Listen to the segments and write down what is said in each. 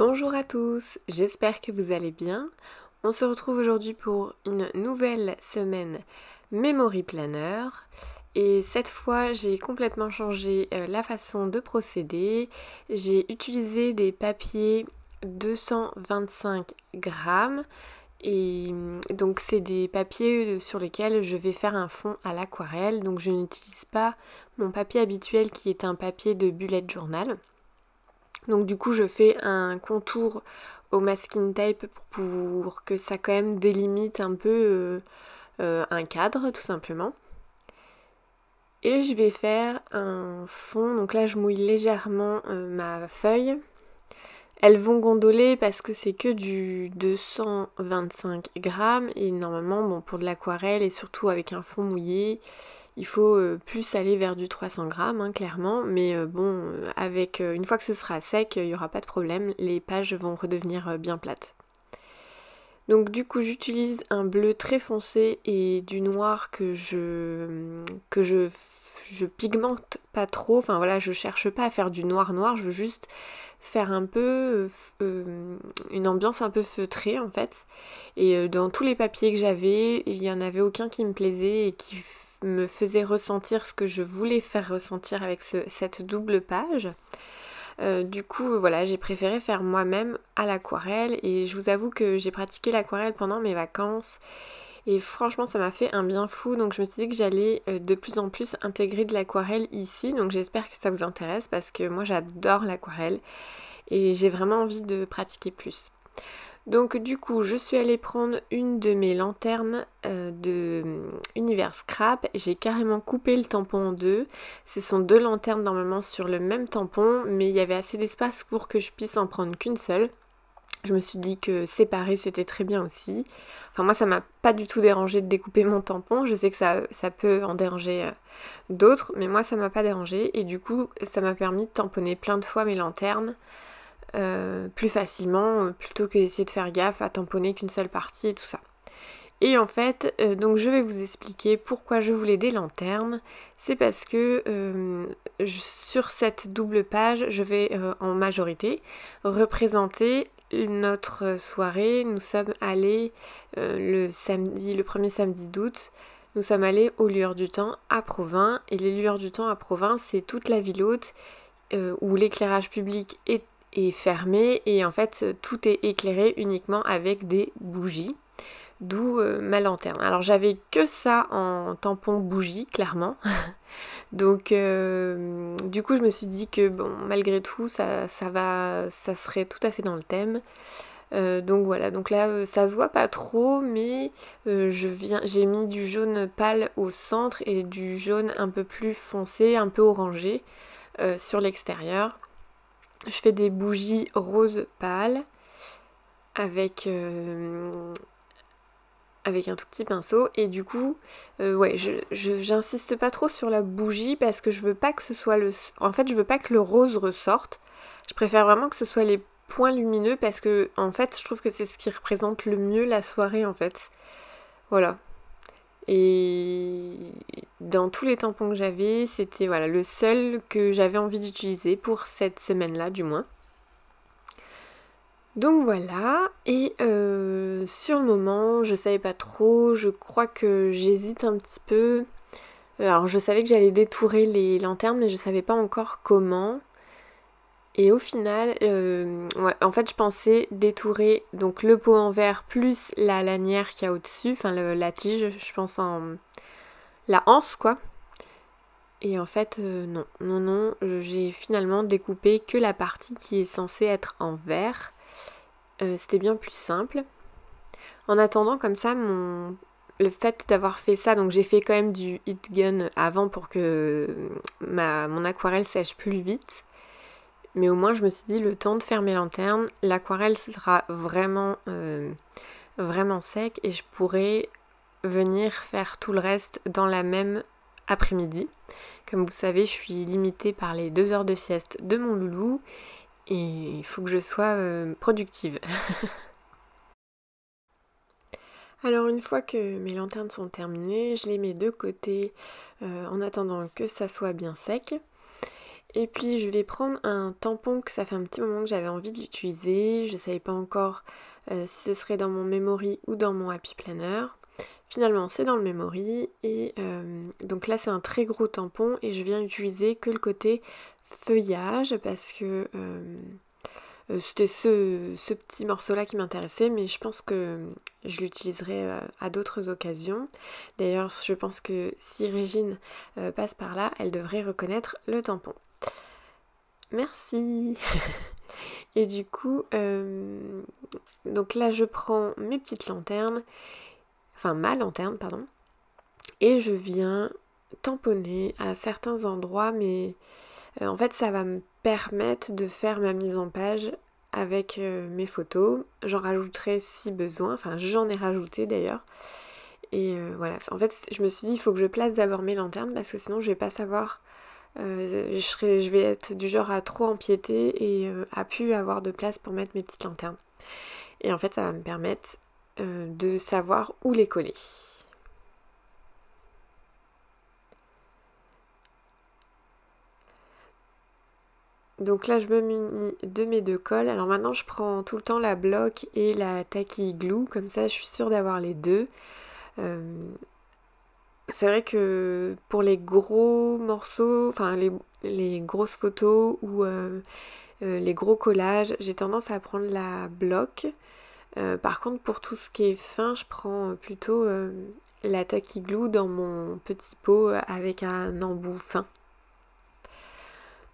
Bonjour à tous, j'espère que vous allez bien. On se retrouve aujourd'hui pour une nouvelle semaine Memory Planner. Et cette fois, j'ai complètement changé la façon de procéder. J'ai utilisé des papiers 225 grammes. Et donc c'est des papiers sur lesquels je vais faire un fond à l'aquarelle. Donc je n'utilise pas mon papier habituel qui est un papier de bullet journal. Donc du coup je fais un contour au masking tape pour que ça quand même délimite un peu un cadre tout simplement. Et je vais faire un fond, donc là je mouille légèrement ma feuille. Elles vont gondoler parce que c'est que du 225 grammes et normalement bon, pour de l'aquarelle et surtout avec un fond mouillé, il faut plus aller vers du 300 grammes, hein, clairement, mais avec une fois que ce sera sec, il n'y aura pas de problème, les pages vont redevenir bien plates. Donc du coup j'utilise un bleu très foncé et du noir que je pigmente pas trop, enfin voilà, je cherche pas à faire du noir noir, je veux juste faire un peu une ambiance un peu feutrée en fait. Et dans tous les papiers que j'avais, il n'y en avait aucun qui me plaisait et qui me faisait ressentir ce que je voulais faire ressentir avec cette double page. Du coup, voilà, j'ai préféré faire moi-même à l'aquarelle et je vous avoue que j'ai pratiqué l'aquarelle pendant mes vacances et franchement ça m'a fait un bien fou, donc je me suis dit que j'allais de plus en plus intégrer de l'aquarelle ici, donc j'espère que ça vous intéresse parce que moi j'adore l'aquarelle et j'ai vraiment envie de pratiquer plus. Donc du coup je suis allée prendre une de mes lanternes de Univers Scrap. J'ai carrément coupé le tampon en deux. Ce sont deux lanternes normalement sur le même tampon, mais il y avait assez d'espace pour que je puisse en prendre qu'une seule. Je me suis dit que séparer c'était très bien aussi. Enfin moi ça m'a pas du tout dérangé de découper mon tampon. Je sais que ça peut en déranger d'autres, mais moi ça m'a pas dérangé et du coup ça m'a permis de tamponner plein de fois mes lanternes. Plus facilement plutôt que d'essayer de faire gaffe à tamponner qu'une seule partie et tout ça. Et en fait, donc je vais vous expliquer pourquoi je voulais des lanternes. C'est parce que sur cette double page, je vais en majorité représenter notre soirée. Nous sommes allés le premier samedi d'août. Nous sommes allés aux Lueurs du Temps à Provins. Et les Lueurs du Temps à Provins, c'est toute la ville haute où l'éclairage public est fermé et en fait tout est éclairé uniquement avec des bougies, d'où ma lanterne. Alors j'avais que ça en tampon bougie clairement, donc du coup je me suis dit que bon malgré tout ça serait tout à fait dans le thème. Donc voilà, donc là ça se voit pas trop, mais j'ai mis du jaune pâle au centre et du jaune un peu plus foncé, un peu orangé sur l'extérieur. Je fais des bougies rose pâle avec un tout petit pinceau et du coup ouais j'insiste pas trop sur la bougie parce que je veux pas que ce soit en fait je veux pas que le rose ressorte. Je préfère vraiment que ce soit les points lumineux parce que en fait je trouve que c'est ce qui représente le mieux la soirée en fait. Voilà. Et dans tous les tampons que j'avais, c'était voilà le seul que j'avais envie d'utiliser pour cette semaine-là du moins. Donc voilà, et sur le moment, je savais pas trop, je crois que j'hésite un petit peu. Alors je savais que j'allais détourer les lanternes, mais je savais pas encore comment. Et au final, ouais, en fait je pensais détourer donc le pot en verre plus la lanière qu'il y a au-dessus, enfin la tige, je pense en la anse quoi. Et en fait non, j'ai finalement découpé que la partie qui est censée être en verre. C'était bien plus simple. En attendant, comme ça, le fait d'avoir fait ça, donc j'ai fait quand même du heat gun avant pour que mon aquarelle sèche plus vite. Mais au moins, je me suis dit, le temps de faire mes lanternes, l'aquarelle sera vraiment, vraiment sec et je pourrai venir faire tout le reste dans la même après-midi. Comme vous savez, je suis limitée par les 2 heures de sieste de mon loulou et il faut que je sois productive. Alors une fois que mes lanternes sont terminées, je les mets de côté en attendant que ça soit bien sec. Et puis je vais prendre un tampon que ça fait un petit moment que j'avais envie de l'utiliser. Je ne savais pas encore si ce serait dans mon memory ou dans mon happy planner. Finalement c'est dans le memory et donc là c'est un très gros tampon et je viens utiliser que le côté feuillage parce que c'était ce petit morceau là qui m'intéressait, mais je pense que je l'utiliserai à d'autres occasions. D'ailleurs je pense que si Régine passe par là, elle devrait reconnaître le tampon. Merci. Et du coup donc là je prends mes petites lanternes, enfin ma lanterne pardon, et je viens tamponner à certains endroits, mais en fait ça va me permettre de faire ma mise en page avec mes photos. J'en rajouterai si besoin, enfin j'en ai rajouté d'ailleurs. Et voilà, en fait je me suis dit il faut que je place d'abord mes lanternes parce que sinon je vais pas savoir, je vais être du genre à trop empiéter et à plus avoir de place pour mettre mes petites lanternes. Et en fait ça va me permettre de savoir où les coller. Donc là je me munis de mes 2 colles. Alors maintenant je prends tout le temps la bloc et la tacky glue, comme ça je suis sûre d'avoir les deux. C'est vrai que pour les gros morceaux, enfin les grosses photos ou les gros collages, j'ai tendance à prendre la bloc. Par contre pour tout ce qui est fin, je prends plutôt la tacky glue dans mon petit pot avec un embout fin.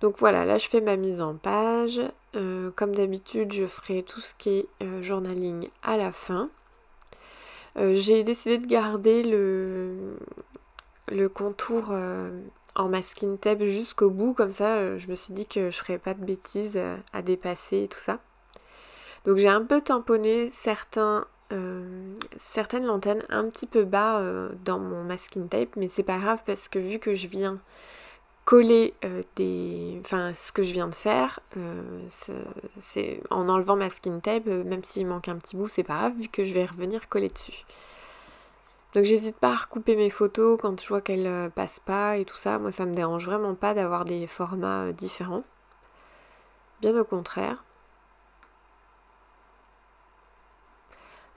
Donc voilà, là je fais ma mise en page. Comme d'habitude, je ferai tout ce qui est journaling à la fin. J'ai décidé de garder le contour en masking tape jusqu'au bout, comme ça je me suis dit que je ferais pas de bêtises à dépasser et tout ça. Donc j'ai un peu tamponné certaines lanternes un petit peu bas dans mon masking tape, mais c'est pas grave parce que vu que je viens coller ce que je viens de faire, c'est en enlevant ma skin tape, même s'il manque un petit bout, c'est pas grave vu que je vais revenir coller dessus. Donc j'hésite pas à recouper mes photos quand je vois qu'elles passent pas et tout ça. Moi ça me dérange vraiment pas d'avoir des formats différents. Bien au contraire.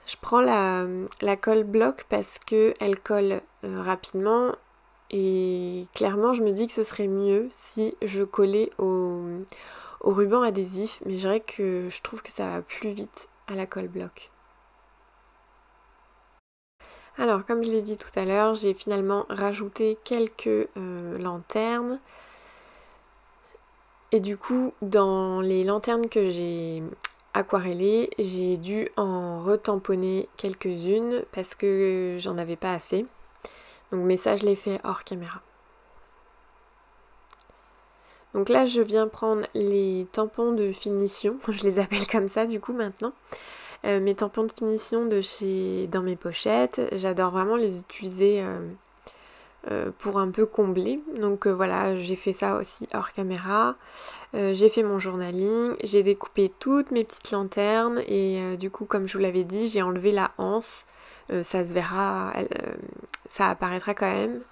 Je prends la colle bloc parce qu'elle colle rapidement. Et clairement, je me dis que ce serait mieux si je collais au ruban adhésif, mais je dirais que je trouve que ça va plus vite à la colle bloc. Alors, comme je l'ai dit tout à l'heure, j'ai finalement rajouté quelques lanternes. Et du coup, dans les lanternes que j'ai aquarellées, j'ai dû en retamponner quelques-unes parce que j'en avais pas assez. Donc, mais ça, je l'ai fait hors caméra. Donc là, je viens prendre les tampons de finition, je les appelle comme ça du coup maintenant. Mes tampons de finition de chez dans mes pochettes, j'adore vraiment les utiliser pour un peu combler. Donc voilà, j'ai fait ça aussi hors caméra. J'ai fait mon journaling, j'ai découpé toutes mes petites lanternes et du coup, comme je vous l'avais dit, j'ai enlevé la anse. Ça se verra, ça apparaîtra quand même.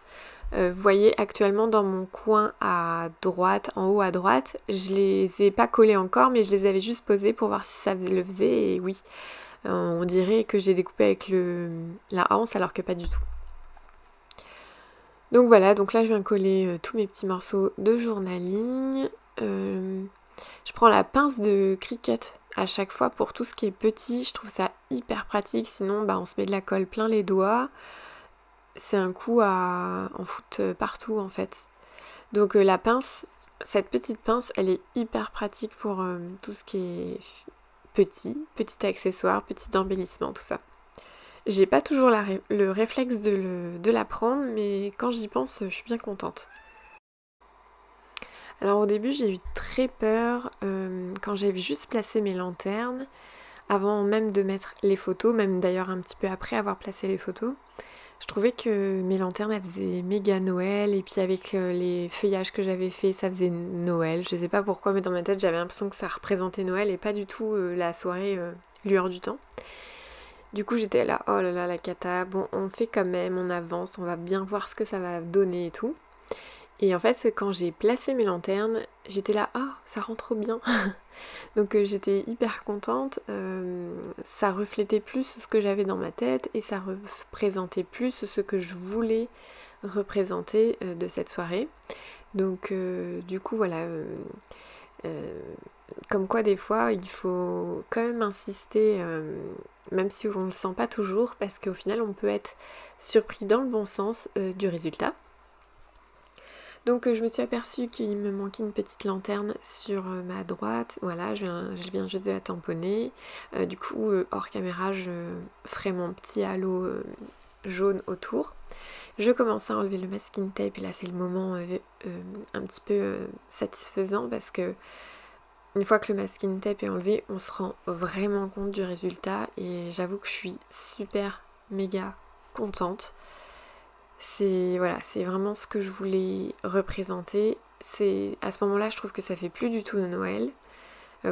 Vous voyez actuellement dans mon coin à droite, en haut à droite, je les ai pas collés encore, mais je les avais juste posés pour voir si ça le faisait, et oui, on dirait que j'ai découpé avec la anse alors que pas du tout. Donc voilà, donc là je viens coller tous mes petits morceaux de journaling. Je prends la pince de Cricut à chaque fois pour tout ce qui est petit, je trouve ça hyper pratique, sinon on se met de la colle plein les doigts. C'est un coup à en foutre partout en fait. Donc la pince, cette petite pince, elle est hyper pratique pour tout ce qui est petit accessoire, petit embellissement, tout ça. J'ai pas toujours le réflexe de la prendre, mais quand j'y pense, je suis bien contente. Alors au début, j'ai eu très peur quand j'ai juste placé mes lanternes, avant même de mettre les photos, même d'ailleurs un petit peu après avoir placé les photos. Je trouvais que mes lanternes, elles faisaient méga Noël, et puis avec les feuillages que j'avais fait, ça faisait Noël. Je sais pas pourquoi, mais dans ma tête, j'avais l'impression que ça représentait Noël et pas du tout la soirée lueur du temps. Du coup, j'étais là, oh là là, la cata, bon, on fait quand même, on avance, on va bien voir ce que ça va donner et tout. Et en fait, quand j'ai placé mes lanternes, j'étais là, ah, ça rend trop bien. Donc j'étais hyper contente, ça reflétait plus ce que j'avais dans ma tête et ça représentait plus ce que je voulais représenter de cette soirée. Donc du coup voilà, comme quoi des fois il faut quand même insister, même si on ne le sent pas toujours, parce qu'au final on peut être surpris dans le bon sens du résultat. Donc je me suis aperçue qu'il me manquait une petite lanterne sur ma droite. Voilà, je viens juste de la tamponner. Du coup, hors caméra, je ferai mon petit halo jaune autour. Je commence à enlever le masking tape et là c'est le moment un petit peu satisfaisant parce que une fois que le masking tape est enlevé, on se rend vraiment compte du résultat et j'avoue que je suis super méga contente. C'est voilà, c'est vraiment ce que je voulais représenter. C'est à ce moment-là, je trouve que ça fait plus du tout de Noël.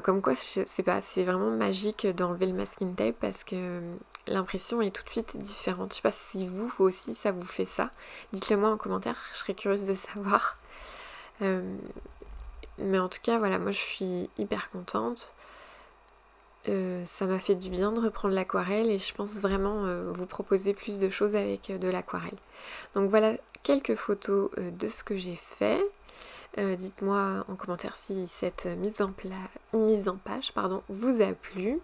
Comme quoi, c'est vraiment magique d'enlever le masking tape parce que l'impression est tout de suite différente. Je sais pas si vous aussi ça vous fait ça. Dites-le moi en commentaire, je serais curieuse de savoir. Mais en tout cas, voilà, moi je suis hyper contente. Ça m'a fait du bien de reprendre l'aquarelle et je pense vraiment vous proposer plus de choses avec de l'aquarelle. Donc voilà quelques photos de ce que j'ai fait. Dites-moi en commentaire si cette mise en page vous a plu.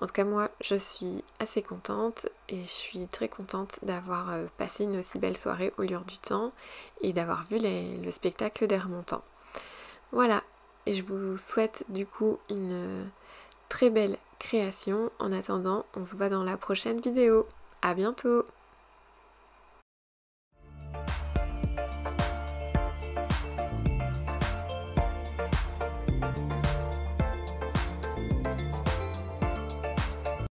En tout cas moi je suis assez contente et je suis très contente d'avoir passé une aussi belle soirée au Lieu du Temps et d'avoir vu le spectacle des remontants. Voilà, et je vous souhaite du coup une très belle création. En attendant, on se voit dans la prochaine vidéo. À bientôt!